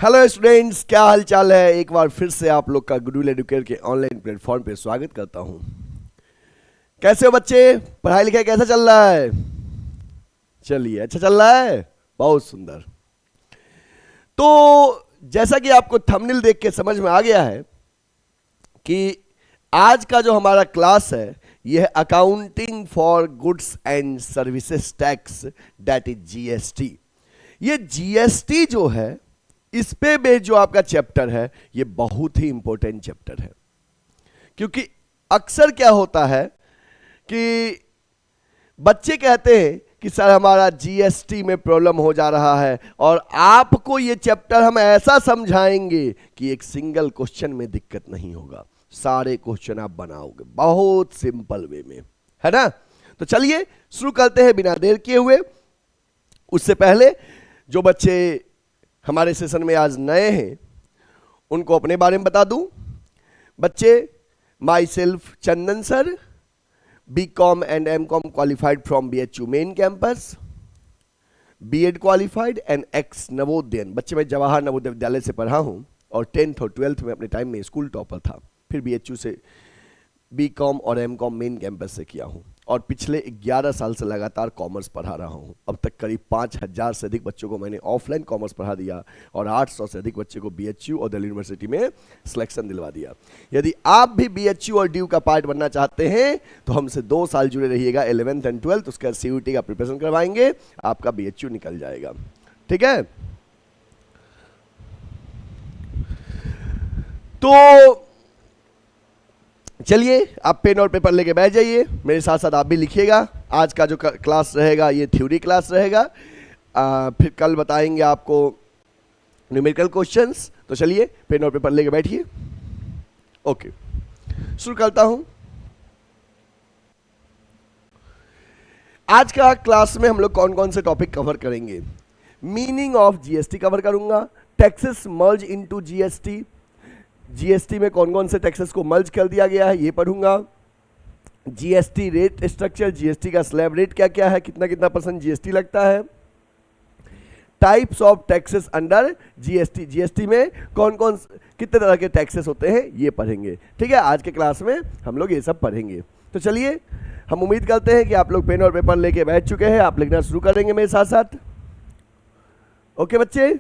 Hello students, क्या हाल चाल है। एक बार फिर से आप लोग का गुडविल एजुकेटर के ऑनलाइन प्लेटफॉर्म पे स्वागत करता हूं। कैसे हो बच्चे? पढ़ाई लिखाई कैसा चल रहा है? चलिए, अच्छा चल रहा है, बहुत सुंदर। तो जैसा कि आपको थंबनेल देख के समझ में आ गया है कि आज का जो हमारा क्लास है यह है accounting for goods and services tax, that is GST. ये जीएसटी जो है, इस पे बेस्ड जो आपका चैप्टर है ये बहुत ही इंपॉर्टेंट चैप्टर है। क्योंकि अक्सर क्या होता है कि बच्चे कहते हैं कि सर हमारा जीएसटी में प्रॉब्लम हो जा रहा है और आपको ये चैप्टर हम ऐसा समझाएंगे कि एक सिंगल क्वेश्चन में दिक्कत नहीं होगा, सारे क्वेश्चन आप बनाओगे बहुत सिंपल वे में, है ना। तो चलिए शुरू करते हैं बिना देर किए हुए। उससे पहले जो बच्चे हमारे सेशन में आज नए हैं उनको अपने बारे में बता दूं। बच्चे, myself Chandan sir, BCom and MCom qualified from BHU main campus, B.Ed qualified and ex Navodayan. बच्चे, मैं जवाहर नवोदय विद्यालय से पढ़ा हूं और 10th और 12th में अपने टाइम में स्कूल टॉपर था। फिर BHU से BCom और MCom मेन कैंपस से किया हूं और पिछले 11 साल से लगातार कॉमर्स पढ़ा रहा हूं। अब तक करीब 5000 से अधिक बच्चों को मैंने ऑफलाइन कॉमर्स पढ़ा दिया और 800 से अधिक बच्चे को BHU और दिल्ली यूनिवर्सिटी में सिलेक्शन दिलवा दिया। यदि आप भी BHU और DU का पार्ट बनना चाहते हैं तो हमसे 2 साल जुड़े रहिएगा, 11th एंड 12th। उसके बाद CUET का प्रिपरेशन करवाएंगे, आपका BHU निकल जाएगा, ठीक है। तो चलिए आप पेन और पेपर लेके बैठ जाइए, मेरे साथ साथ आप भी लिखिएगा। आज का जो क्लास रहेगा ये थ्योरी क्लास रहेगा। फिर कल बताएंगे आपको न्यूमेरिकल क्वेश्चंस। तो चलिए पेन और पेपर लेके बैठिए। ओके, शुरू करता हूं। आज का क्लास में हम लोग कौन कौन से टॉपिक कवर करेंगे। मीनिंग ऑफ जीएसटी कवर करूंगा, taxes merge into GST, GST में कौन कौन से टैक्सेस को मर्ज कर दिया गया है ये पढ़ूंगा। जीएसटी रेट स्ट्रक्चर, जीएसटी का स्लैब रेट क्या क्या है, कितना कितना % जीएसटी लगता है। Types of taxes under GST, GST में कौन कौन कितने तरह के टैक्सेस होते हैं ये पढ़ेंगे, ठीक है। आज के क्लास में हम लोग ये सब पढ़ेंगे। तो चलिए, हम उम्मीद करते हैं कि आप लोग पेन और पेपर लेके बैठ चुके हैं, आप लिखना शुरू करेंगे मेरे साथ साथ। ओके बच्चे,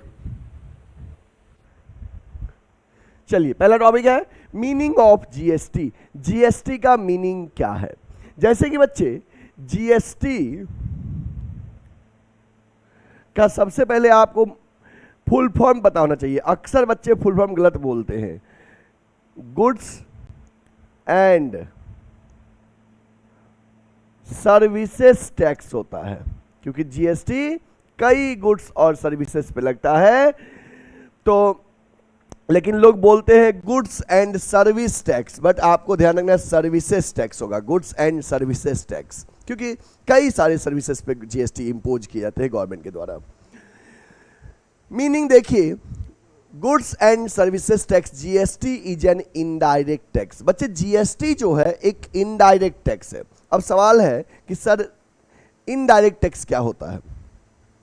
चलिए पहला टॉपिक है मीनिंग ऑफ जीएसटी। जीएसटी का मीनिंग क्या है। जैसे कि बच्चे, जीएसटी का सबसे पहले आपको फुल फॉर्म पता होना चाहिए। अक्सर बच्चे फुल फॉर्म गलत बोलते हैं। गुड्स एंड सर्विसेज टैक्स होता है, क्योंकि जीएसटी कई गुड्स और सर्विसेज पे लगता है। तो लेकिन लोग बोलते हैं goods and service tax, but आपको ध्यान रखना है सर्विसेज टैक्स होगा, गुड्स एंड सर्विसेज टैक्स, क्योंकि कई सारे सर्विसेज पे जीएसटी इंपोज किए जाते हैं गवर्नमेंट के द्वारा। मीनिंग देखिए, goods and services tax, GST is an indirect tax. बच्चे, जीएसटी जो है एक इनडायरेक्ट टैक्स है। अब सवाल है कि सर इनडायरेक्ट टैक्स क्या होता है।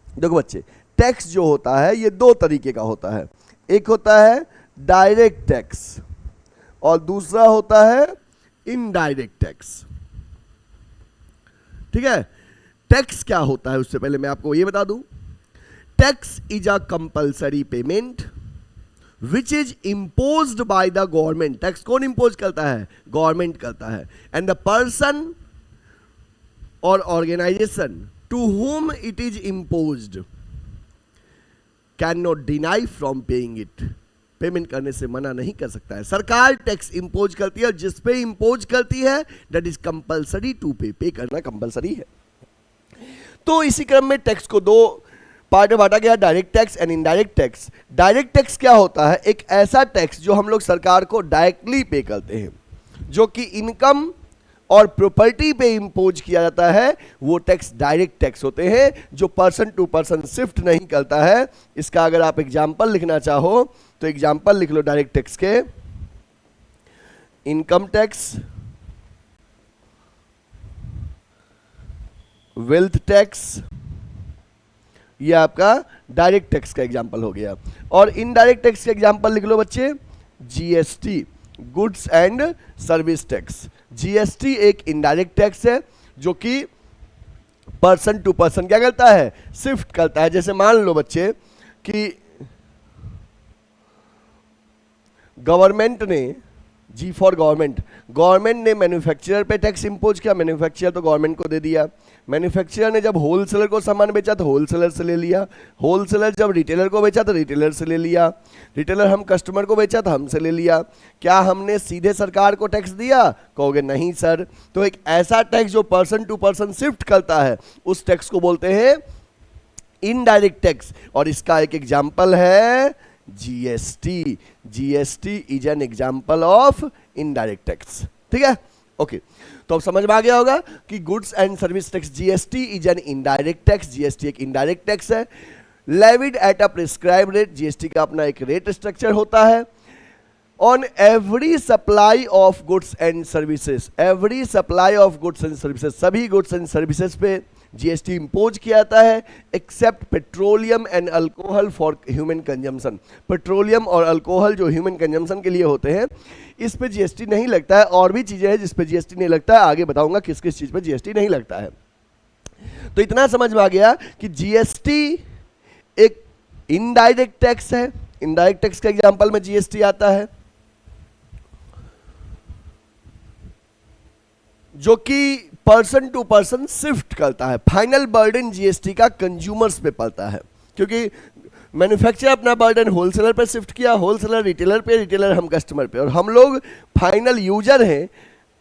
देखो बच्चे, टैक्स जो होता है ये 2 तरीके का होता है। एक होता है डायरेक्ट टैक्स और दूसरा होता है इनडायरेक्ट टैक्स, ठीक है। टैक्स क्या होता है उससे पहले मैं आपको ये बता दूं। Tax is a compulsory payment which is imposed by the government. Tax कौन इंपोज करता है? गवर्नमेंट करता है। And the person or organisation to whom it is imposed cannot deny from paying it। Payment करने से मना नहीं कर सकता है। सरकार टैक्स इंपोज करती है और जिस पे इंपोज करती है दैट इज कंपल्सरी टू पे, पे करना कंपल्सरी है। तो इसी क्रम में टैक्स को 2 पार्ट में बांटा गया, direct tax and indirect tax. Direct tax क्या होता है? एक ऐसा टैक्स जो हम लोग सरकार को डायरेक्टली पे करते हैं, जो कि इनकम और प्रॉपर्टी पे इंपोज किया जाता है, वो टैक्स डायरेक्ट टैक्स होते हैं, जो पर्सन टू पर्सन शिफ्ट नहीं करता है। इसका अगर आप एग्जाम्पल लिखना चाहो तो एग्जाम्पल लिख लो डायरेक्ट टैक्स के। इनकम टैक्स, वेल्थ टैक्स, ये आपका डायरेक्ट टैक्स का एग्जाम्पल हो गया। और इनडायरेक्ट टैक्स का एग्जाम्पल लिख लो बच्चे, GST, goods and service tax. GST एक इनडायरेक्ट टैक्स है जो कि पर्सन टू पर्सन क्या करता है, शिफ्ट करता है। जैसे मान लो बच्चे कि गवर्नमेंट ने, जी फॉर गवर्नमेंट, गवर्नमेंट ने मैन्युफैक्चरर पे टैक्स इंपोज किया, मैन्युफैक्चरर तो गवर्नमेंट को दे दिया। मैन्युफैक्चरर ने जब होलसेलर को सामान बेचा तो होलसेलर से ले लिया, होलसेलर जब रिटेलर को बेचा तो रिटेलर से ले लिया, रिटेलर हम कस्टमर को बेचा तो हमसे ले लिया। क्या हमने सीधे सरकार को टैक्स दिया, कहोगे नहीं सर। तो एक ऐसा टैक्स जो पर्सन टू पर्सन शिफ्ट करता है उस टैक्स को बोलते हैं इनडायरेक्ट टैक्स। और इसका एक एग्जाम्पल है GST. GST is an example of indirect tax. ठीक है, ओके। तो अब समझ में आ गया होगा कि goods and service tax, GST is an indirect tax. GST एक इनडायरेक्ट टैक्स है, levied at a prescribed rate. GST का अपना एक रेट स्ट्रक्चर होता है। On every supply of goods and services, every supply of goods and services, सभी goods and services पे GST impose किया जाता है, except petroleum and alcohol for human consumption. Petroleum और अल्कोहल जो ह्यूमन कंजम्पशन के लिए होते हैं इस पे जीएसटी नहीं लगता है। और भी चीजें हैं जिस पे जीएसटी नहीं लगता है, आगे बताऊंगा किस किस चीज पे जीएसटी नहीं लगता है। तो इतना समझ में आ गया कि जीएसटी एक इनडायरेक्ट टैक्स है। इनडायरेक्ट टैक्स का एग्जांपल में जीएसटी आता है, जो कि पर्सन टू पर्सन शिफ्ट करता है। फाइनल बर्डन जीएसटी का कंज्यूमर्स पे पड़ता है, क्योंकि मैन्युफैक्चरर अपना बर्डन होलसेलर पे शिफ्ट किया, होलसेलर रिटेलर पे, रिटेलर हम कस्टमर पे, और हम लोग फाइनल यूजर हैं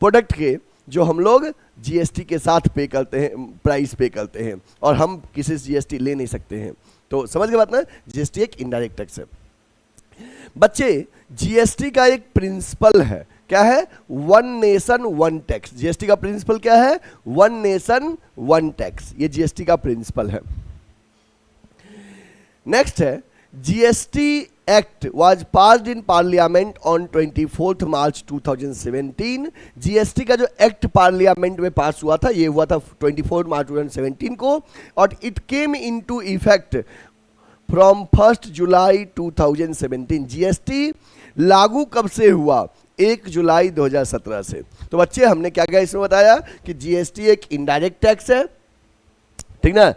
प्रोडक्ट के, जो हम लोग जीएसटी के साथ पे करते हैं, प्राइस पे करते हैं, और हम किसी से जीएसटी ले नहीं सकते हैं। तो समझ गए बात ना, जीएसटी एक इनडायरेक्ट टैक्स है। बच्चे जीएसटी का एक प्रिंसिपल है, क्या है, one nation one tax. GST का प्रिंसिपल क्या है, वन नेशन वन टैक्स, ये जीएसटी का प्रिंसिपल है। नेक्स्ट है GST act was passed in parliament on 24 March 2017। GST का जो एक्ट पार्लियामेंट में पास हुआ था, ये हुआ था 24 मार्च 2017 को, और it came into effect from 1 July 2017। GST लागू कब से हुआ, 1 जुलाई 2017 से। तो बच्चे हमने क्या क्या इसमें बताया कि जीएसटी एक इनडायरेक्ट टैक्स है, ठीक ना,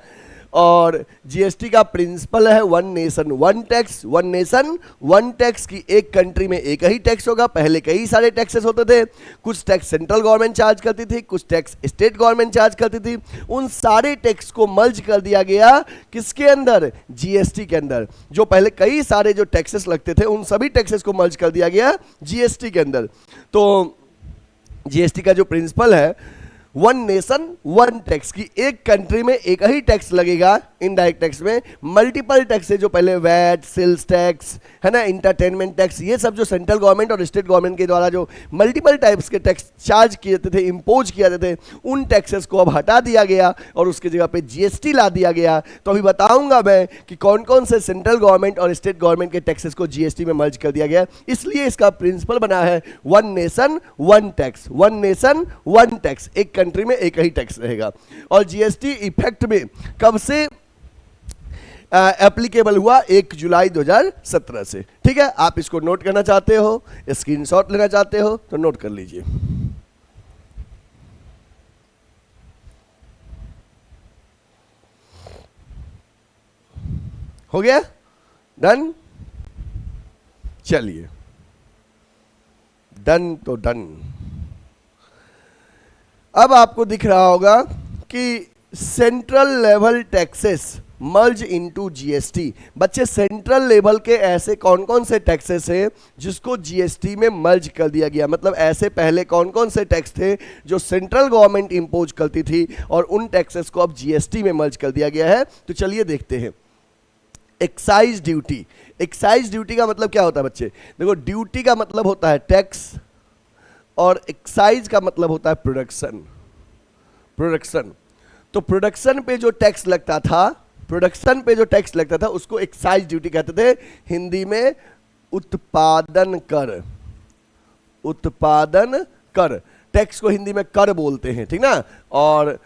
और जीएसटी का प्रिंसिपल है one nation one tax. One nation one tax की एक कंट्री में एक ही टैक्स होगा। पहले कई सारे टैक्सेस होते थे, कुछ टैक्स सेंट्रल गवर्नमेंट चार्ज करती थी, कुछ टैक्स स्टेट गवर्नमेंट चार्ज करती थी। उन सारे टैक्स को मर्ज कर दिया गया किसके अंदर, जीएसटी के अंदर। जो पहले कई सारे जो टैक्सेस लगते थे उन सभी टैक्सेस को मर्ज कर दिया गया जीएसटी के अंदर। तो जीएसटी का जो प्रिंसिपल है वन नेशन वन टैक्स, की एक कंट्री में एक ही टैक्स लगेगा। इनडायरेक्ट टैक्स में मल्टीपल टैक्स है, जो पहले वैट, सेल्स टैक्स है ना, इंटरटेनमेंट टैक्स, ये सब जो सेंट्रल गवर्नमेंट और स्टेट गवर्नमेंट के द्वारा जो मल्टीपल टाइप्स के टैक्स चार्ज किए जाते थे, इंपोज किए जाते थे, उन टैक्सेस को अब हटा दिया गया और उसकी जगह पे जीएसटी ला दिया गया। तो अभी बताऊंगा मैं कि कौन कौन से सेंट्रल गवर्नमेंट और स्टेट गवर्नमेंट के टैक्सेस को जीएसटी में मर्ज कर दिया गया। इसलिए इसका प्रिंसिपल बना है one nation one tax. One nation one tax, एक कंट्री में एक ही टैक्स रहेगा। और जीएसटी इफेक्ट में कब से एप्लीकेबल हुआ, 1 जुलाई 2017 से। ठीक है, आप इसको नोट करना चाहते हो, स्क्रीनशॉट लेना चाहते हो तो नोट कर लीजिए। हो गया, डन। चलिए, डन तो डन। अब आपको दिख रहा होगा कि central level taxes merge into GST. बच्चे सेंट्रल लेवल के ऐसे कौन कौन से टैक्सेस हैं जिसको जीएसटी में मर्ज कर दिया गया, मतलब ऐसे पहले कौन कौन से टैक्स थे जो सेंट्रल गवर्नमेंट इंपोज करती थी और उन टैक्सेस को अब जीएसटी में मर्ज कर दिया गया है। तो चलिए देखते हैं। Excise duty. एक्साइज ड्यूटी का मतलब क्या होता है बच्चे, देखो, ड्यूटी का मतलब होता है टैक्स और एक्साइज का मतलब होता है प्रोडक्शन। प्रोडक्शन, तो प्रोडक्शन पे जो टैक्स लगता था, प्रोडक्शन पे जो टैक्स लगता था उसको एक्साइज ड्यूटी कहते थे, हिंदी में उत्पादन कर। उत्पादन कर, टैक्स को हिंदी में कर बोलते हैं, ठीक ना। और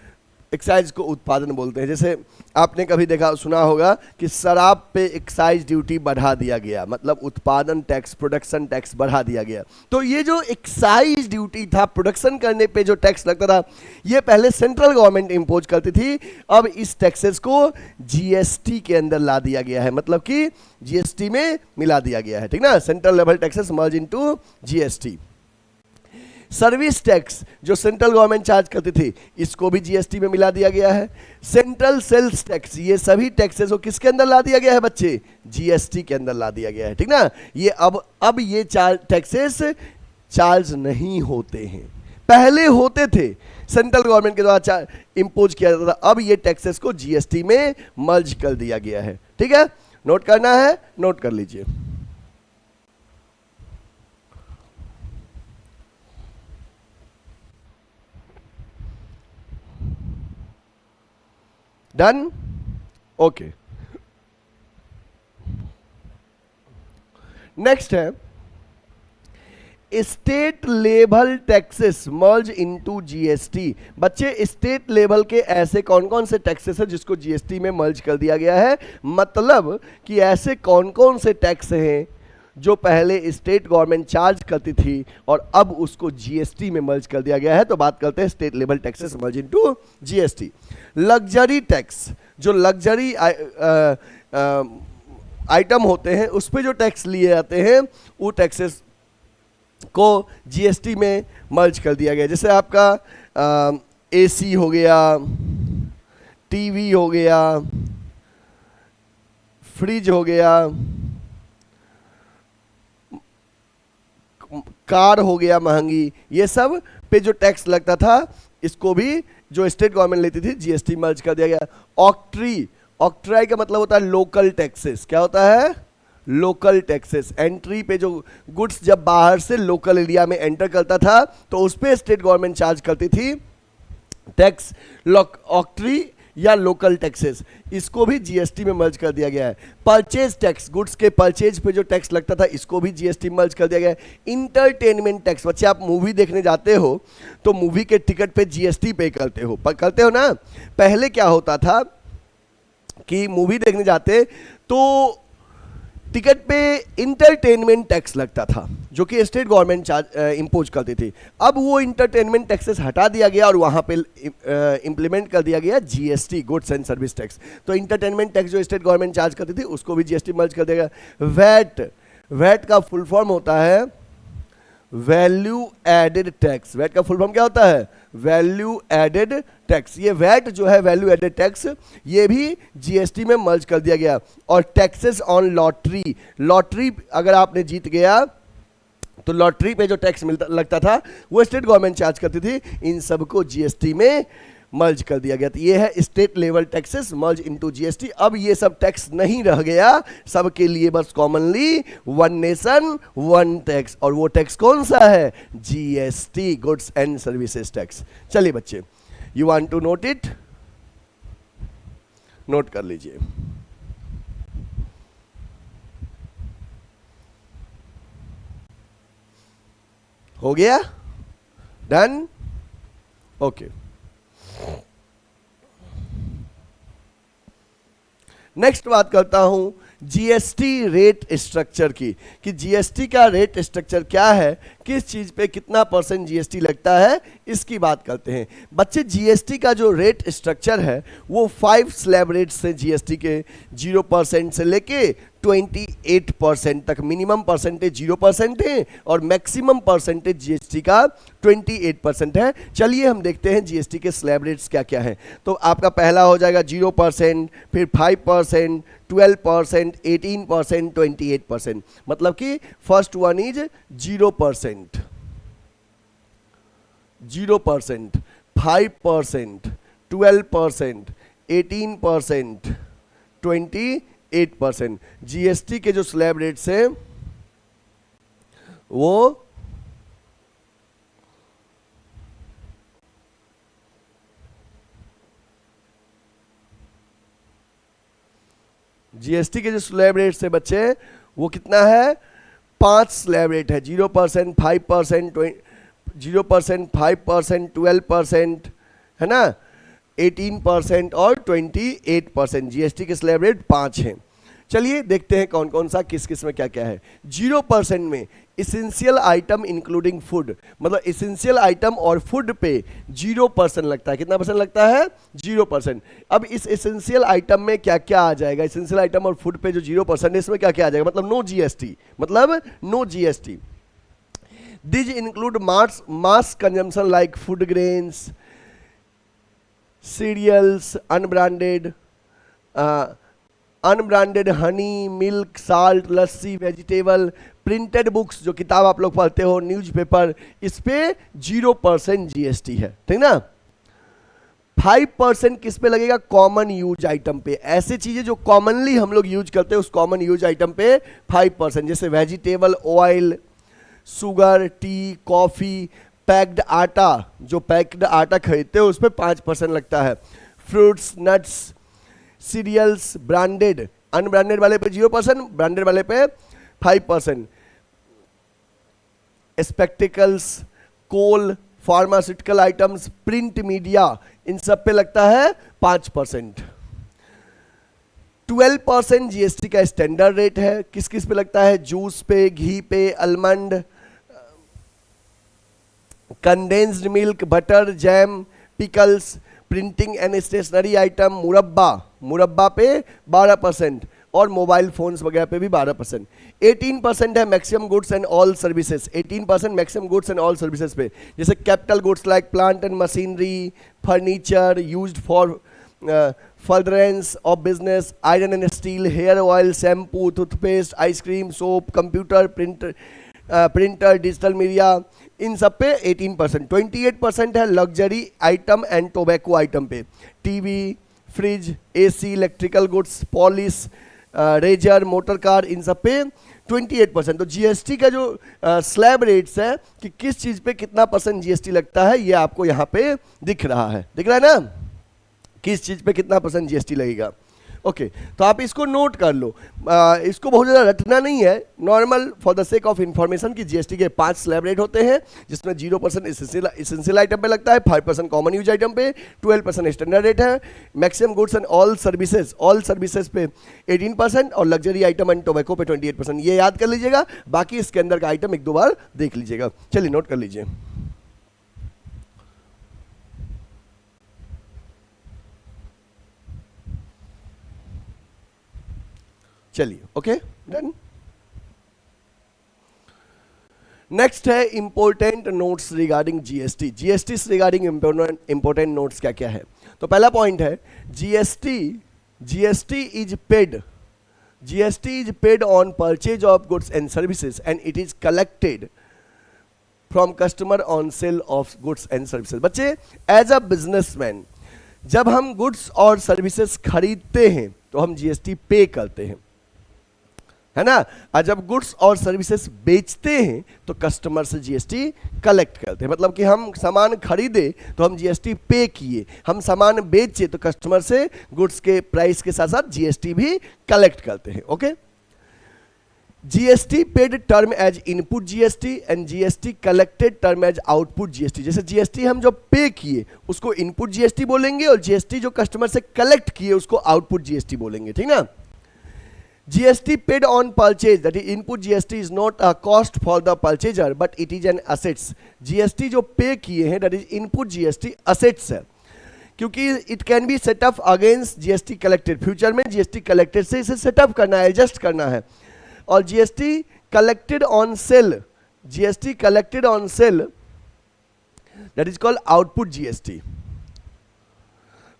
एक्साइज को उत्पादन बोलते हैं। जैसे आपने कभी देखा सुना होगा कि शराब पे एक्साइज ड्यूटी बढ़ा दिया गया, मतलब उत्पादन टैक्स, प्रोडक्शन टैक्स बढ़ा दिया गया। तो ये जो एक्साइज ड्यूटी था, प्रोडक्शन करने पे जो टैक्स लगता था, ये पहले सेंट्रल गवर्नमेंट इम्पोज करती थी। अब इस टैक्सेस को जीएसटी के अंदर ला दिया गया है, मतलब कि जीएसटी में मिला दिया गया है, ठीक ना। Central level taxes merge into GST. Service tax जो सेंट्रल गवर्नमेंट चार्ज करती थी, इसको भी जीएसटी में मिला दिया गया है। सेंट्रल सेल्स टैक्स, ये सभी टैक्सेस को किसके अंदर ला दिया गया है बच्चे? जीएसटी के अंदर ला दिया गया है, ठीक ना। ये अब ये टैक्सेस चार्ज नहीं होते हैं, पहले होते थे, सेंट्रल गवर्नमेंट के द्वारा इंपोज किया जाता था। अब ये टैक्सेस को जीएसटी में मर्ज कर दिया गया है, ठीक है। नोट करना है, नोट कर लीजिए। Done, okay. नेक्स्ट है state level taxes merge into GST. बच्चे स्टेट लेवल के ऐसे कौन कौन से टैक्सेस है जिसको जीएसटी में मर्ज कर दिया गया है? मतलब कि ऐसे कौन कौन से टैक्स हैं जो पहले स्टेट गवर्नमेंट चार्ज करती थी और अब उसको जीएसटी में मर्ज कर दिया गया है। तो बात करते हैं state level taxes merge into GST. Luxury tax, जो लग्जरी आइटम होते हैं उस पे जो टैक्स लिए जाते हैं, वो टैक्सेस को जीएसटी में मर्ज कर दिया गया। जैसे आपका एसी हो गया, टीवी हो गया, फ्रिज हो गया, कार हो गया महंगी, ये सब पे जो टैक्स लगता था, इसको भी जो स्टेट गवर्नमेंट लेती थी जीएसटी मर्ज कर दिया गया। ऑक्ट्री, ऑक्ट्राई का मतलब होता है लोकल टैक्सेस। क्या होता है? Local taxes. एंट्री पे जो गुड्स जब बाहर से लोकल एरिया में एंटर करता था तो उस पे स्टेट गवर्नमेंट चार्ज करती थी टैक्स, ऑक्ट्री या लोकल टैक्सेस, इसको भी जीएसटी में मर्ज कर दिया गया है। परचेज टैक्स, गुड्स के परचेज पे जो टैक्स लगता था, इसको भी जीएसटी में मर्ज कर दिया गया है। इंटरटेनमेंट टैक्स, बच्चे आप मूवी देखने जाते हो तो मूवी के टिकट पे जीएसटी पे करते हो ना। पहले क्या होता था कि मूवी देखने जाते तो टिकट पे इंटरटेनमेंट टैक्स लगता था जो कि स्टेट गवर्नमेंट इंपोज करती थी। अब वो इंटरटेनमेंट टैक्सेस हटा दिया गया और वहाँ पे इंप्लीमेंट कर दिया गया GST, goods and service tax. तो इंटरटेनमेंट टैक्स जो स्टेट गवर्नमेंट चार्ज करती थी उसको भी जीएसटी मर्ज कर देगा। वैट, वैट का फुल फॉर्म होता है वैल्यू एडेड टैक्स। वैट का फुल फॉर्म क्या होता है? Value added tax. ये वैट जो है वैल्यू एडेड टैक्स, ये भी जीएसटी में मर्ज कर दिया गया। और टैक्सेस ऑन लॉटरी, लॉटरी अगर आपने जीत गया तो लॉटरी पे जो टैक्स लगता था वो स्टेट गवर्नमेंट चार्ज करती थी, इन सबको जीएसटी में मर्ज कर दिया गया। तो ये है state level taxes merge into GST. अब ये सब टैक्स नहीं रह गया, सबके लिए बस commonly one nation one tax. और वो टैक्स कौन सा है? GST, goods and services tax. चलिए बच्चे, you want to note it? Note कर लीजिए। हो गया? Done, okay. नेक्स्ट बात करता हूं जीएसटी रेट स्ट्रक्चर की, कि जीएसटी का रेट स्ट्रक्चर क्या है, किस चीज पे कितना परसेंट जीएसटी लगता है, इसकी बात करते हैं। बच्चे जीएसटी का जो रेट स्ट्रक्चर है वो 5 स्लैब रेट्स हैं जीएसटी के, 0% से लेके 28% तक। मिनिमम परसेंटेज 0% है और मैक्सिमम परसेंटेज जीएसटी का 28% है। चलिए हम देखते हैं जीएसटी के स्लैब रेट्स क्या क्या हैं। तो आपका पहला हो जाएगा 0%, फिर 5%, 12%, 18%, 28%। मतलब कि फर्स्ट वन इज 0%, 0%, 5%, 12%, 18%, 28%। जीएसटी के जो स्लैब रेट्स हैं वो जीएसटी के जो स्लैब रेट्स है बच्चे वो कितना है? 5 स्लैब रेट है। 0%, 5%, 0%, 5%, 12%, है ना, 18% और 28%। जीएसटी के स्लैब रेट 5 हैं। चलिए देखते हैं कौन कौन सा किस किस में क्या क्या है। 0% में इसेंशियल आइटम इंक्लूडिंग फूड, मतलब इसेंशियल आइटम और फूड पे 0% लगता है। कितना परसेंट लगता है? 0%। अब इस इसेंशियल आइटम में क्या क्या आ जाएगा? इसेंशियल आइटम और फूड पे जो 0% है इसमें क्या क्या आ जाएगा? मतलब नो जीएसटी, मतलब no GST. This include mass consumption like food grains, cereals, unbranded honey, milk, salt, lassi, vegetable, printed books जो किताब आप लोग पढ़ते हो, न्यूज़पेपर, इस पे 0% जीएसटी है, ठीक ना। 5% किस पे लगेगा? कॉमन यूज आइटम पे। ऐसे चीजें जो कॉमनली हम लोग यूज करते हैं उस कॉमन यूज आइटम पे 5%, जैसे vegetable oil, sugar, T, coffee, packed आटा, जो पैक्ड आटा खरीदते हो उस पर 5% लगता है। Fruits, nuts, cereals, branded, unbranded वाले पे 0%, ब्रांडेड वाले पे 5%। Spectacles, coal, pharmaceutical items, print media, इन सब पे लगता है 5%। 12% जीएसटी का स्टैंडर्ड रेट है। किस किस पे लगता है? जूस पे, घी पे, almond, condensed milk, butter, jam, pickles, printing and stationery item, मुरब्बा पे 12% और मोबाइल फोन्स वगैरह पे भी 12%। 18% है maximum goods and all services. 18% maximum goods and all services पे, जैसे capital goods like plant and machinery, furniture used for furtherance of business, iron and steel, hair oil, shampoo, toothpaste, ice cream, soap, computer, printer, digital media, इन सब पे 18%। 28% है luxury item and tobacco item पे, TV, fridge, AC, electrical goods, polish, razor, motor car, इन सब पे 28%। तो GST का जो स्लैब रेट्स है कि किस चीज़ पे कितना % जीएसटी लगता है, ये आपको यहाँ पे दिख रहा है ना, किस चीज़ पे कितना % जीएसटी लगेगा। ओके, तो आप इसको नोट कर लो। इसको बहुत ज़्यादा रटना नहीं है, normal for the sake of information कि जीएसटी के 5 स्लैब रेट होते हैं, जिसमें 0% इसेंशियल आइटम पे लगता है, 5% कॉमन यूज आइटम पे, 12% स्टैंडर्ड रेट है, maximum goods and all services पे 18% और लग्जरी आइटम एंड टोबैको पे 28%। ये याद कर लीजिएगा, बाकी इसके अंदर का आइटम एक दो बार देख लीजिएगा। चलिए नोट कर लीजिए। चलिए, ओके, डन। नेक्स्ट है important notes regarding GST. GST से रिगार्डिंग इंपॉर्टेंट नोट्स क्या क्या है? तो पहला पॉइंट है GST is paid on purchase of goods and services and it is collected from customer on sale of goods and services. बच्चे, as a businessman जब हम गुड्स और सर्विसेज खरीदते हैं तो हम जीएसटी पे करते हैं, है ना। और जब गुड्स और सर्विसेज बेचते हैं तो कस्टमर से जीएसटी कलेक्ट करते हैं। मतलब कि हम सामान खरीदे तो हम जीएसटी पे किए, हम सामान बेचे तो कस्टमर से गुड्स के प्राइस के साथ साथ जीएसटी भी कलेक्ट करते हैं। Okay, GST paid term as input GST and GST collected term as output GST. जैसे जीएसटी हम जो पे किए उसको इनपुट जीएसटी बोलेंगे और जीएसटी जो कस्टमर से कलेक्ट किए उसको आउटपुट जीएसटी बोलेंगे, ठीक ना। GST paid on purchase, that is input GST is not a cost for the purchaser but it is an assets. GST जो पे किए हैं that is input GST assets है, क्योंकि it can be set up against GST collected. Future में GST collected से इसे setup करना है, एडजस्ट करना है। और GST collected on sale that is called output GST.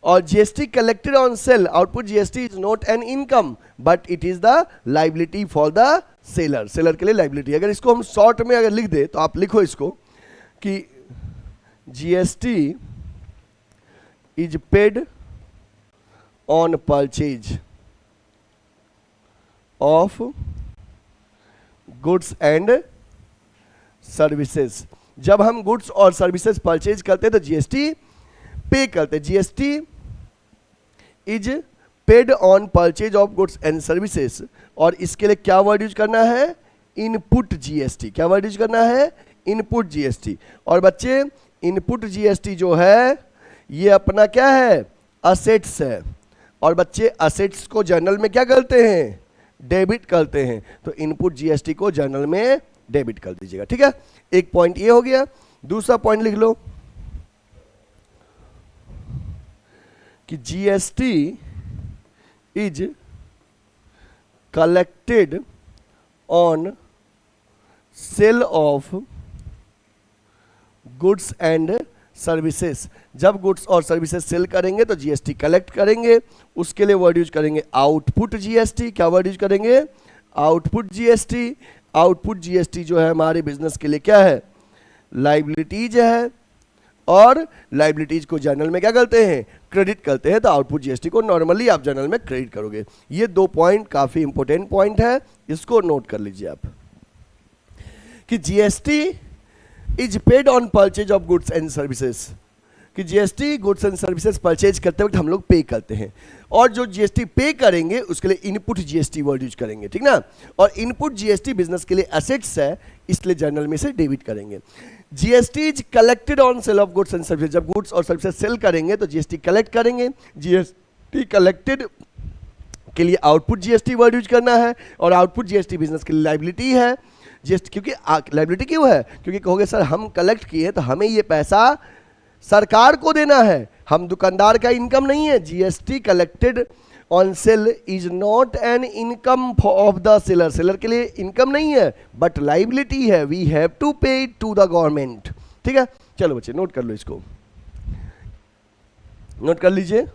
और GST collected on sale, output GST is not an income but it is the liability for the seller. Seller के लिए लाइबिलिटी। अगर इसको हम शॉर्ट में अगर लिख दे तो आप लिखो इसको कि GST is paid on purchase of goods and services. जब हम गुड्स और सर्विसेज परचेज करते हैं तो जीएसटी पे करते हैं। GST is paid on purchase of goods and services, और इसके लिए क्या वर्ड यूज करना है? Input GST. क्या वर्ड यूज करना है? Input GST. और बच्चे इनपुट जीएसटी जो है ये अपना क्या है, असेट्स है। और बच्चे असेट्स को जर्नल में क्या करते हैं, डेबिट करते हैं, तो इनपुट जीएसटी को जर्नल में डेबिट कर दीजिएगा। ठीक है, एक पॉइंट ये हो गया। दूसरा पॉइंट लिख लो कि GST is collected on sale of goods and services. जब गुड्स और सर्विसेज सेल करेंगे तो जीएसटी कलेक्ट करेंगे, उसके लिए वर्ड यूज करेंगे आउटपुट जीएसटी। क्या वर्ड यूज करेंगे, आउटपुट जीएसटी। आउटपुट जीएसटी जो है हमारे बिजनेस के लिए क्या है, लाइबिलिटीज है, और लाइबिलिटीज को जर्नल में क्या करते हैं, क्रेडिट करते हैं। तो आउटपुट जीएसटी को नॉर्मली आप जर्नल में क्रेडिट करोगे। ये दो पॉइंट काफी इंपॉर्टेंट पॉइंट है, इसको नोट कर लीजिए आप कि GST is paid on purchase of goods and services, कि GST goods and services purchase करते वक्त हम लोग पे करते हैं, और जो जीएसटी पे करेंगे उसके लिए इनपुट जीएसटी वर्ड यूज करेंगे, ठीक ना। और इनपुट जीएसटी बिजनेस के लिए एसेट्स है, इसलिए जर्नल में से डेबिट करेंगे। GST is collected on sale of goods and services, जब गुड्स और सर्विसेज सेल करेंगे तो जीएसटी कलेक्ट करेंगे। जीएसटी कलेक्टेड के लिए आउटपुट जीएसटी वर्ड यूज करना है, और आउटपुट जीएसटी बिजनेस के लिए लाइबिलिटी है। जीएसटी क्योंकि लाइबिलिटी क्यों है, क्योंकि कहोगे सर हम कलेक्ट किए तो हमें ये पैसा सरकार को देना है, हम दुकानदार का इनकम नहीं है। GST collected on sale is not an income of the seller, seller के लिए इनकम नहीं है बट लाइबिलिटी है, वी हैव टू पे इट टू द गवर्नमेंट। ठीक है, चलो बच्चे नोट कर लो, इसको नोट कर लीजिए।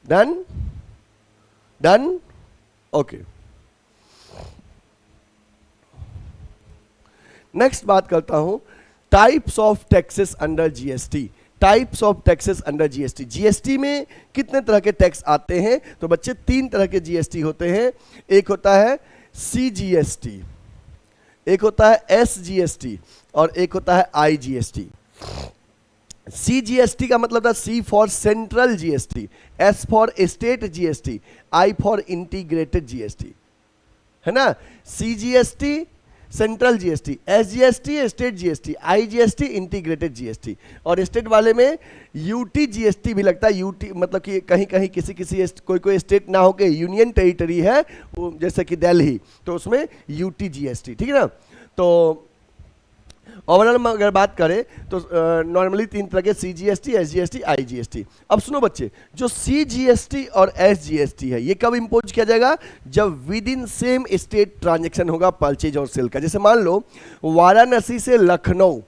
Done done, okay. नेक्स्ट बात करता हूं types of taxes under GST. Types of taxes under GST, GST में कितने तरह के टैक्स आते हैं, तो बच्चे तीन तरह के जीएसटी होते हैं। एक होता है सीजीएसटी, एक होता है एसजीएसटी, और एक होता है आईजीएसटी। सीजीएसटी का मतलब था C for central GST, S for state GST, I for integrated GST, है ना। CGST central GST, SGST state GST, IGST integrated GST. और स्टेट वाले में यूटी जीएसटी भी लगता है। यूटी मतलब कि कहीं कहीं किसी किसी कोई स्टेट ना होके यूनियन टेरिटरी है, वो जैसे कि दिल्ली, तो उसमें यूटी जीएसटी, ठीक है ना। तो ओवरऑल में अगर बात करें तो नॉर्मली तीन तरह के सीजीएसटी, एसजीएसटी, आईजीएसटी। अब सुनो बच्चे, जो सीजीएसटी और एसजीएसटी है ये कब इंपोज किया जाएगा, जब with in same state transaction होगा परचेज और सेल का। जैसे मान लो वाराणसी से लखनऊ,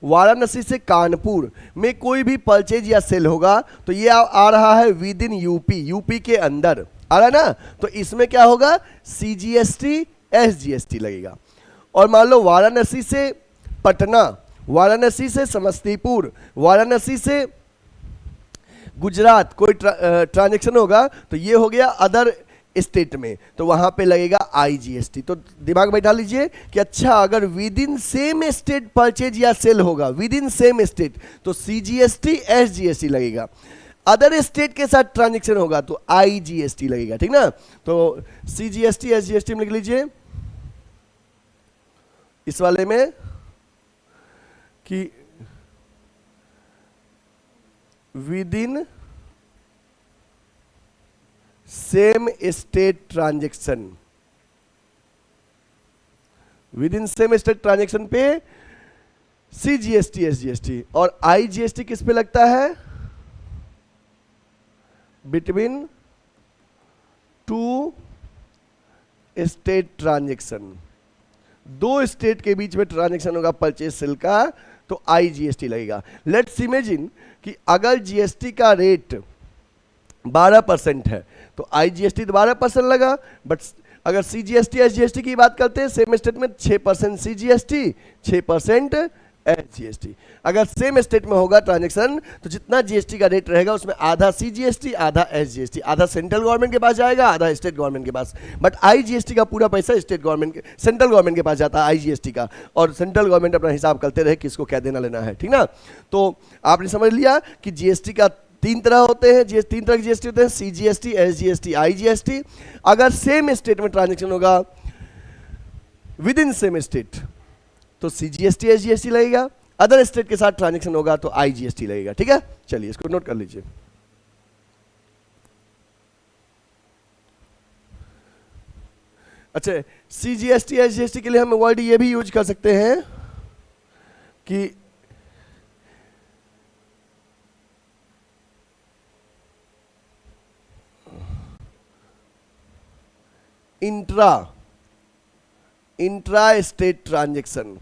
वाराणसी से कानपुर में कोई भी परचेज या सेल होगा तो ये आ रहा है विद इन यूपी, यूपी के अंदर आ रहा है ना, तो इसमें क्या होगा, सीजीएसटी एसजीएसटी लगेगा। और मान लो वाराणसी से पटना, वाराणसी से समस्तीपुर, वाराणसी से गुजरात कोई ट्रांजैक्शन होगा तो ये हो गया अदर स्टेट में, तो वहां पे लगेगा आईजीएसटी। तो दिमाग बैठा लीजिए कि अच्छा अगर with in same state purchase या सेल होगा, विद इन सेम स्टेट, तो सीजीएसटी एसजीएसटी लगेगा। अदर स्टेट के साथ ट्रांजैक्शन होगा तो आईजीएसटी लगेगा, ठीक ना। तो सीजीएसटी एसजीएसटी में लिख लीजिए इस वाले में कि with in same state transaction, with in same state transaction पे सीजीएसटी एसजीएसटी, और आईजीएसटी किस पे लगता है, बिटवीन टू स्टेट ट्रांजैक्शन, दो स्टेट के बीच में ट्रांजैक्शन होगा परचेज सेल का तो आईजीएसटी लगेगा। लेट्स इमेजिन कि अगर जीएसटी का रेट 12% है तो आईजीएसटी तो 12% लगा, बट अगर सीजीएसटी एसजीएसटी की बात करते हैं सेम स्टेट में 6% सीजीएसटी 6% एसजीएसटी। अगर सेम स्टेट में होगा ट्रांजैक्शन तो जितना जीएसटी का रेट रहेगा उसमें आधा सीजीएसटी आधा एसजीएसटी, आधा सेंट्रल गवर्नमेंट के पास जाएगा आधा स्टेट गवर्नमेंट के पास। बट आईजीएसटी का पूरा पैसा स्टेट गवर्नमेंट के सेंट्रल गवर्नमेंट के पास जाता है आईजीएसटी का, और सेंट्रल गवर्नमेंट अपना हिसाब करते रहे किसको क्या देना लेना है, ठीक ना। तो आपने समझ लिया कि जीएसटी का तीन तरह होते हैं, तीन तरह के जीएसटी होते हैं, सीजीएसटी एसजीएसटी आईजीएसटी। अगर सेम स्टेट में ट्रांजैक्शन होगा विद इन सेम स्टेट तो सीजीएसटी एसजीएसटी लगेगा। अदर स्टेट के साथ ट्रांजेक्शन होगा तो आईजीएसटी लगेगा। ठीक है, चलिए इसको नोट कर लीजिए। अच्छा, सीजीएसटी एसजीएसटी के लिए हम वर्ड ये भी यूज कर सकते हैं कि intra state transaction.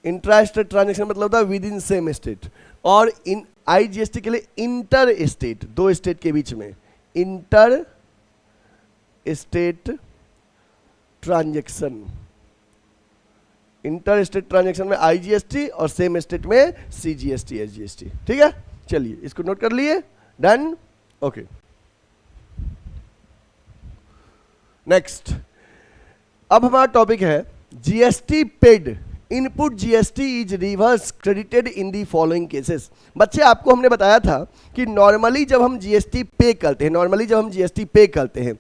Intra state transaction मतलब होता है विद इन सेम स्टेट, और इन आईजीएसटी के लिए इंटर स्टेट, दो स्टेट के बीच में inter state transaction. Inter state transaction में आईजीएसटी और सेम स्टेट में सीजीएसटी एसजीएसटी। ठीक है, चलिए इसको नोट कर लिए, डन, ओके। नेक्स्ट, अब हमारा टॉपिक है GST paid, input GST is reverse credited in the following cases. बच्चे आपको हमने बताया था कि नॉर्मली जब हम जीएसटी पे करते हैं,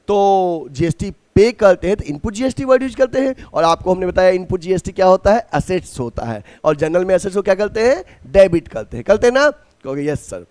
तो जीएसटी पे करते हैं तो इनपुट जीएसटी वर्ड यूज करते हैं, और आपको हमने बताया इनपुट जीएसटी क्या होता है, असेट्स होता है, और जनरल में असेट्स को क्या करते हैं, डेबिट करते हैं ना, कहोगे यस सर।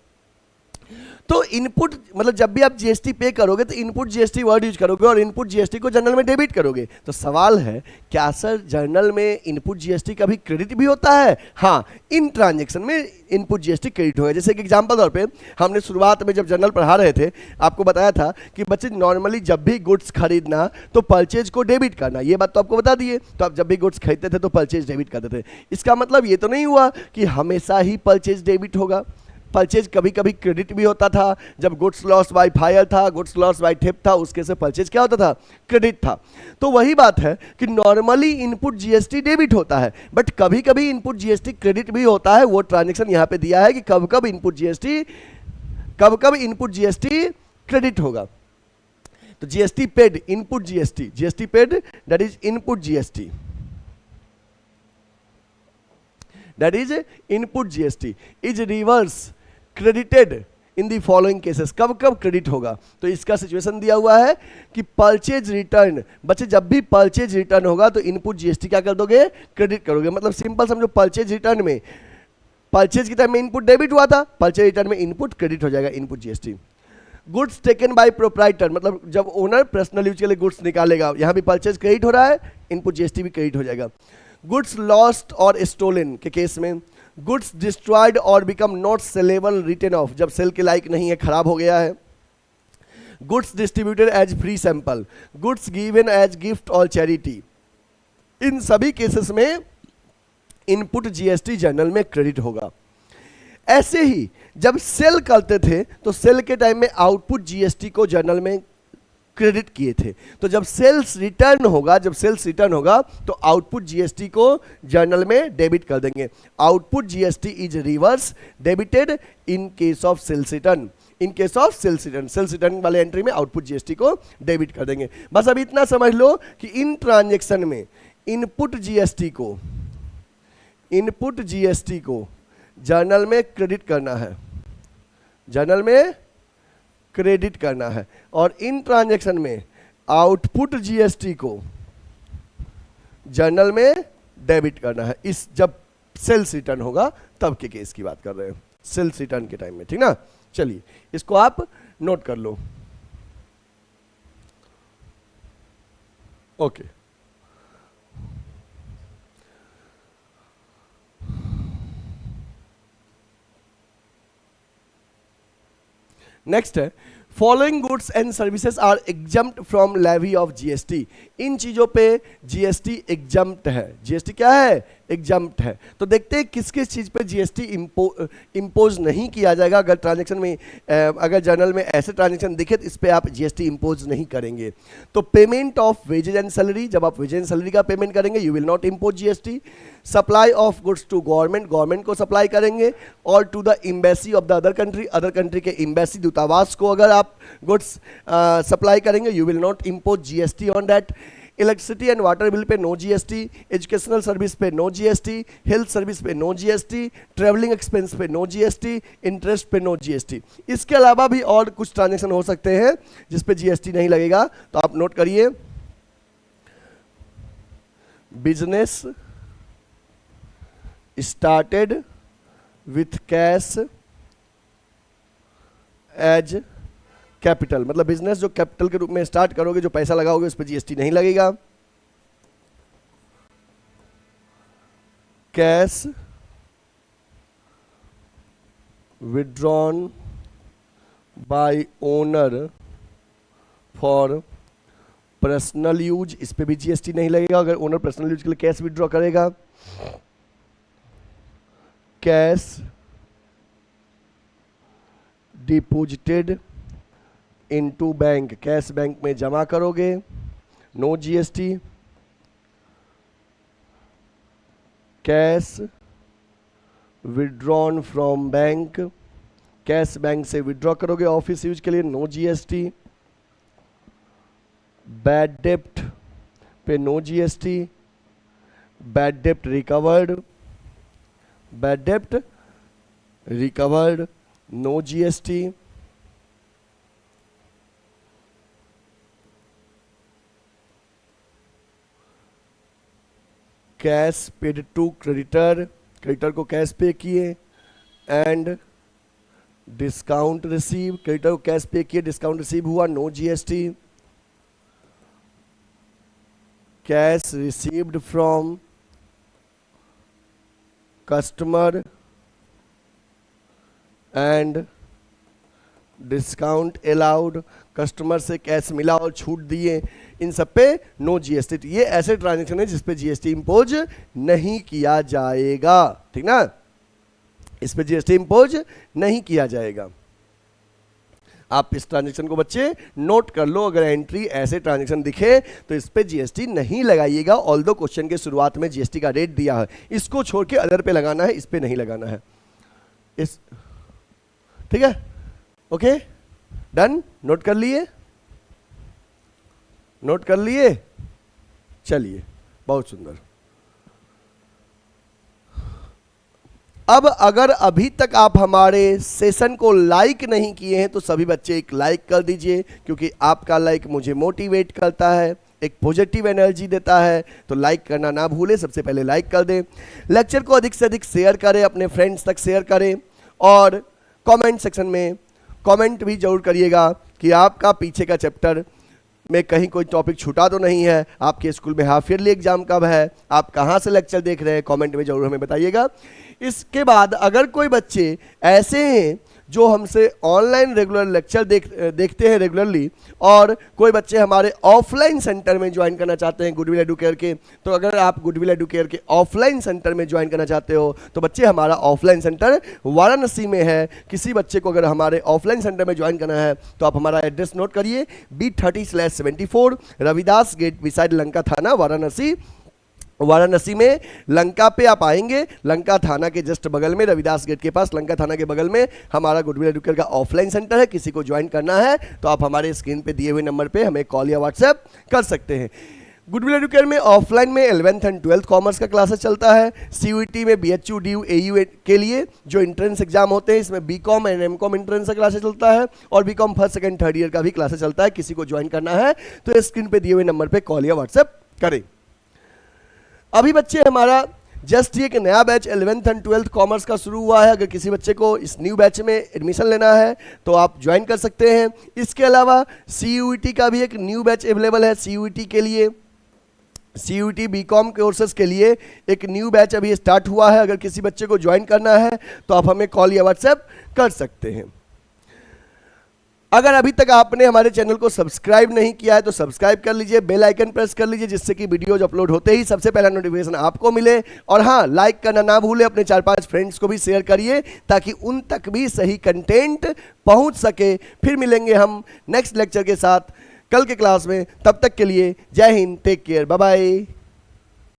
तो इनपुट मतलब जब भी आप जीएसटी पे करोगे तो इनपुट जीएसटी वर्ड यूज करोगे और इनपुट जीएसटी को जनरल में डेबिट करोगे। तो सवाल है क्या सर जनरल में इनपुट जीएसटी का भी क्रेडिट भी होता है? हाँ, इन ट्रांजैक्शन में इनपुट जीएसटी क्रेडिट होगा। जैसे कि एग्जांपल तौर पे हमने शुरुआत में जब जनरल पढ़ा रहे थे आपको बताया था कि बच्चे नॉर्मली जब भी गुड्स खरीदना तो परचेज को डेबिट करना, ये बात तो आपको बता दिए। तो आप जब भी गुड्स खरीदते थे तो परचेज डेबिट करते थे। इसका मतलब ये तो नहीं हुआ कि हमेशा ही परचेज डेबिट होगा, परचेज कभी कभी क्रेडिट भी होता था। जब गुड्स लॉस बाय फायर था, गुड्स लॉस बाय थेफ्ट था, उसके से परचेज क्या होता था, क्रेडिट था। तो वही बात है कि नॉर्मली इनपुट जीएसटी डेबिट होता है, बट कभी कभी इनपुट जीएसटी क्रेडिट भी होता है। वो ट्रांजैक्शन यहाँ पे दिया है कि कब कब इनपुट जीएसटी क्रेडिट होगा। तो GST paid, input GST paid that is input GST, that is input GST is reverse credited in the following cases। कब कब क्रेडिट होगा? तो इसका सिचुएशन दिया हुआ है कि परचेज रिटर्न, बच्चे जब भी परचेज रिटर्न होगा तो इनपुट जीएसटी क्या कर दोगे, क्रेडिट करोगे। मतलब सिंपल समझो, परचेज रिटर्न में, परचेज के टाइम में इनपुट डेबिट हुआ था, परचेज रिटर्न में इनपुट क्रेडिट हो जाएगा, input GST. Goods taken by proprietor, मतलब जब ओनर पर्सनल यूज के लिए गुड्स निकालेगा, यहाँ भी परचेज क्रेडिट हो रहा है, इनपुट जीएसटी भी क्रेडिट हो जाएगा। गुड्स लॉस्ट और स्टोलन के केस में, goods destroyed or become not saleable written off, जब सेल के लायक नहीं है, खराब हो गया है। Goods distributed as free sample, goods given as gift or charity, इन सभी केसेस में इनपुट जीएसटी जनरल में क्रेडिट होगा। ऐसे ही जब सेल करते थे तो सेल के टाइम में आउटपुट जीएसटी को जनरल में क्रेडिट किए थे। तो जब सेल्स रिटर्न होगा तो आउटपुट जीएसटी को जर्नल में डेबिट कर देंगे। Output GST is reverse debited in case of sales return. In case of sales return वाले एंट्री में आउटपुट जीएसटी को डेबिट कर देंगे। बस अब इतना समझ लो कि इन ट्रांजैक्शन में इनपुट जीएसटी को जर्नल में क्रेडिट करना है, जर्नल में क्रेडिट करना है, और इन ट्रांजैक्शन में आउटपुट जीएसटी को जर्नल में डेबिट करना है। इस जब सेल्स रिटर्न होगा तब के केस की बात कर रहे हैं, सेल्स रिटर्न के टाइम में, ठीक ना। चलिए इसको आप नोट कर लो, ओके। नेक्स्ट है following goods and services are exempt from levy of GST. इन चीजों पे जीएसटी एग्जम्प्ट है। जीएसटी क्या है? एग्जम्प्ट है। तो देखते हैं किस किस चीज पे जीएसटी इम्पोज नहीं किया जाएगा। अगर ट्रांजैक्शन में अगर जर्नल में ऐसे ट्रांजैक्शन दिखे तो इस पे आप जीएसटी इम्पोज नहीं करेंगे। तो payment of wages and salary, जब आप वेजेज एंड सैलरी का पेमेंट करेंगे you will not impose GST. Supply of goods to government को सप्लाई करेंगे, और to the embassy of the other country के एम्बेसी, दूतावास को अगर आप गुड्स सप्लाई करेंगे you will not impose GST on that. Electricity and water bill पे नो जीएसटी, एजुकेशनल सर्विस पे नो जीएसटी, हेल्थ सर्विस पे नो जीएसटी, ट्रेवलिंग एक्सपेंस पे नो जीएसटी, इंटरेस्ट पे नो जीएसटी। इसके अलावा भी और कुछ ट्रांजैक्शन हो सकते हैं जिस पे जीएसटी नहीं लगेगा, तो आप नोट करिए। Business started with cash as capital, मतलब बिजनेस जो कैपिटल के रूप में स्टार्ट करोगे, जो पैसा लगाओगे उस पर जीएसटी नहीं लगेगा। Cash withdrawn bye owner for personal use, इस पे भी जीएसटी नहीं लगेगा अगर ओनर पर्सनल यूज के लिए कैश विड्रॉ करेगा। Cash deposited into bank, cash bank में जमा करोगे, no GST. Cash withdrawn from bank, cash bank से विड्रॉ करोगे ऑफिस यूज के लिए, नो जीएसटी। बैड डेप्ट पे no GST. Bad dept recovered, bad dept recovered, no GST. Cash paid to creditor, creditor को cash पे किए, एंड डिस्काउंट रिसीव, क्रेडिटर को cash पे किए, डिस्काउंट रिसीव हुआ, no GST. Cash received from customer and discount allowed, customer से cash मिला और छूट दिए, इन सब पे नो जीएसटी। तो ये ऐसे ट्रांजेक्शन है जिस पे जीएसटी इंपोज नहीं किया जाएगा, ठीक ना, इस पे जीएसटी इंपोज नहीं किया जाएगा। आप इस ट्रांजेक्शन को बच्चे नोट कर लो, अगर एंट्री ऐसे ट्रांजेक्शन दिखे तो इस पे जीएसटी नहीं लगाइएगा। ऑल्दो क्वेश्चन के शुरुआत में जीएसटी का रेट दिया है, इसको छोड़ के अदर पे लगाना है, इस पे नहीं लगाना है। इस ठीक है, ओके डन, नोट कर लिए, नोट कर लिए, चलिए बहुत सुंदर। अब अगर अभी तक आप हमारे सेशन को लाइक नहीं किए हैं तो सभी बच्चे एक लाइक कर दीजिए, क्योंकि आपका लाइक मुझे मोटिवेट करता है, एक पॉजिटिव एनर्जी देता है। तो लाइक करना ना भूलें, सबसे पहले लाइक कर दें। लेक्चर को अधिक से अधिक शेयर करें, अपने फ्रेंड्स तक शेयर करें, और कमेंट सेक्शन में कमेंट भी जरूर करिएगा कि आपका पीछे का चैप्टर में कहीं कोई टॉपिक छूटा तो नहीं है, आपके स्कूल में हाफ ईयरली एग्जाम कब है, आप कहाँ से लेक्चर देख रहे हैं, कमेंट में जरूर हमें बताइएगा। इसके बाद अगर कोई बच्चे ऐसे हैं जो हमसे ऑनलाइन रेगुलर लेक्चर देखते हैं रेगुलरली, और कोई बच्चे हमारे ऑफलाइन सेंटर में ज्वाइन करना चाहते हैं गुडविल एडुकेयर के, तो अगर आप गुडविल एडुकेयर के ऑफलाइन सेंटर में ज्वाइन करना चाहते हो तो बच्चे हमारा ऑफलाइन सेंटर वाराणसी में है। किसी बच्चे को अगर हमारे ऑफलाइन सेंटर में ज्वाइन करना है तो आप हमारा एड्रेस नोट करिए, B30/74 Ravidas gate beside Lanka थाना, वाराणसी। वाराणसी में लंका पे आप आएंगे, लंका थाना के जस्ट बगल में, रविदास गेट के पास लंका थाना के बगल में हमारा गुडविल एडुकेयर का ऑफलाइन सेंटर है। किसी को ज्वाइन करना है तो आप हमारे स्क्रीन पे दिए हुए नंबर पे हमें कॉल या व्हाट्सएप कर सकते हैं। गुडविल एडुकेयर में ऑफलाइन में 11th एंड 12th कॉमर्स का क्लासेस चलता है। CUET में BHU DU AU के लिए जो इंट्रेंस एग्जाम होते हैं, इसमें BCom एंड MCom इंट्रेंस का क्लासेस चलता है, और BCom first second third year का भी क्लासेस चलता है। किसी को ज्वाइन करना है तो स्क्रीन पे दिए हुए नंबर पे कॉल या व्हाट्सएप करें। अभी बच्चे हमारा जस्ट ये एक नया batch 11th and 12th commerce का शुरू हुआ है। अगर किसी बच्चे को इस न्यू बैच में एडमिशन लेना है तो आप ज्वाइन कर सकते हैं। इसके अलावा CUET का भी एक न्यू बैच अवेलेबल है। CUET के लिए, CUET BCom कोर्सेज के लिए एक न्यू बैच अभी स्टार्ट हुआ है। अगर किसी बच्चे को ज्वाइन करना है तो आप हमें कॉल या व्हाट्सएप कर सकते हैं। अगर अभी तक आपने हमारे चैनल को सब्सक्राइब नहीं किया है तो सब्सक्राइब कर लीजिए, बेल आइकन प्रेस कर लीजिए, जिससे कि वीडियोज अपलोड होते ही सबसे पहला नोटिफिकेशन आपको मिले। और हाँ, लाइक करना ना भूलें, अपने 4-5 फ्रेंड्स को भी शेयर करिए ताकि उन तक भी सही कंटेंट पहुंच सके। फिर मिलेंगे हम नेक्स्ट लेक्चर के साथ कल के क्लास में। तब तक के लिए जय हिंद, टेक केयर, बाय बाय।